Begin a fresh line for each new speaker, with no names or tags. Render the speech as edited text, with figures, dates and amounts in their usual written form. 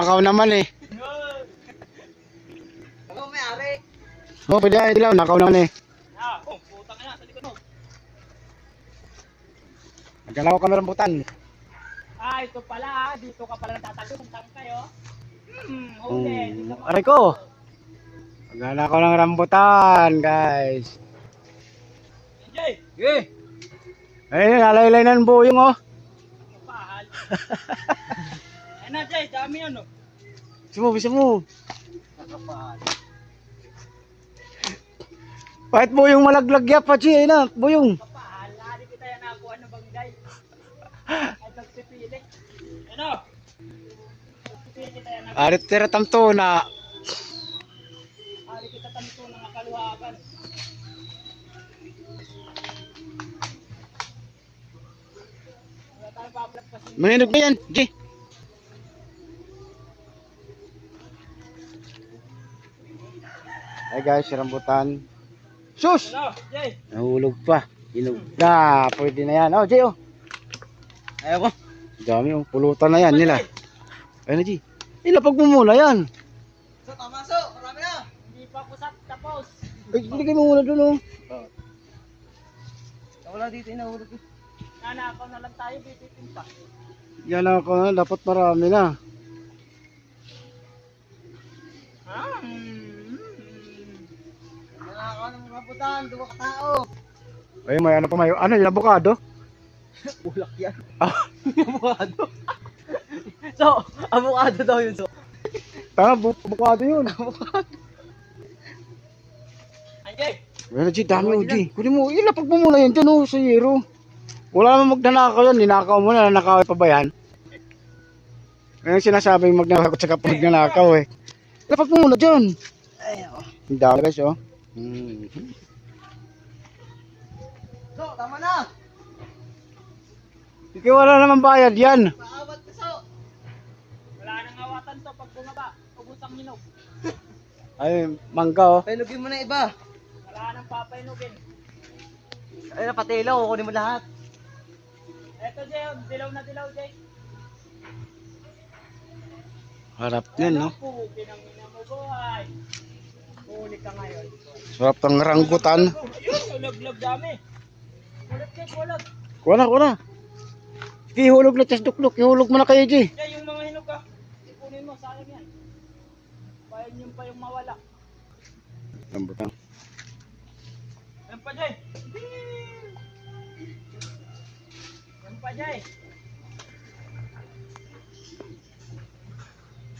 nakaw naman eh.
Ako may-ari.
Oh, pwede ay dilaw, nakaw naman eh.
Ah, oh, putang ina, sa likod mo.
Nagkalaw kami rambutan.
Ah, ito pala ah. Dito ka pala natatago kung saan kayo. Huli.
Aray ko. Magana ko ng rambutan, guys.
Jay,
Ayun, nalaylay na ng buyong oh.
kapahal. Ayun na, Jay, dami yun oh.
Bisa mo.
Kapahal.
Kahit buyong malaglag ya pa, Chi. Ayun na, buyong.
Kapahal, lari kita yan ako. Ano banggay? Ay, nagpipili. Ano? Nagpipili kita yan ako.
Arit tira tamto na.
Lari kita tanito ng nakaluhagan. Wala tayo paplap kasi.
Maninog na yan, Chi. Ay guys, rambutan. Sus!
Ano, Jay?
Nahulog pa. Hinog na. Pwede na yan. Oh, Chi, oh.
Ayaw ko.
Dami, oh. Pulutan na yan nila. Ayun na, Chi. Ilapag mo muna yan.
So, tama so. Marami na. Hindi pa ako tapos.
Ay, iligay mo muna dun, oh.
Wala dito inahulog. Nanakaw na lang tayo, bibitin pa.
Yan ako na. Dapat marami na.
Nanakaw ng mga putan, duwa ka tao.
Ay, may ano pa, may ano, yung avocado?
Ulak yan.
Ah,
Avocado. So, avocado daw yun so.
tama, avocado yun.
Anjay!
Well, G, dami o, G. Kunin mo, ilapag mo muna yun dyan, oh, sa hero. Wala naman magnanakaw yan, ninakaw mo na, nanakaw pa ba yan? Ngayon sinasabing magnanakaw at saka magnanakaw eh. Ilapag mo muna dyan.
Ayaw.
Ang dami guys, oh.
So, tama na!
Ikaw wala naman bayad yan.
Paawat ka so! Wala nang awatan to pag bumaba. Ubus ang hinog.
Ay, mangga, oh.
Painugin mo na iba. Wala nang papainugin. Ay, napatilaw. Kukunin mo lahat. Eto, Jay. Dilaw na dilaw, Jay.
Harap yan, no?
Pukin ang ina mo, boy. Huli ka ngayon.
Sarap ng rambutan.
Ayun, ulog-log dami. Kulot, Jay, kulot.
Kuha na. Ihulog na, tas duklok. Ihulog mo na kayo, G.
Jay, yung mga hinog ka. Ipunin mo, sayang yan. Bayan yung pa yung mawala.
Rambutan.
Yan pa, Jay. Yan pa, Jay.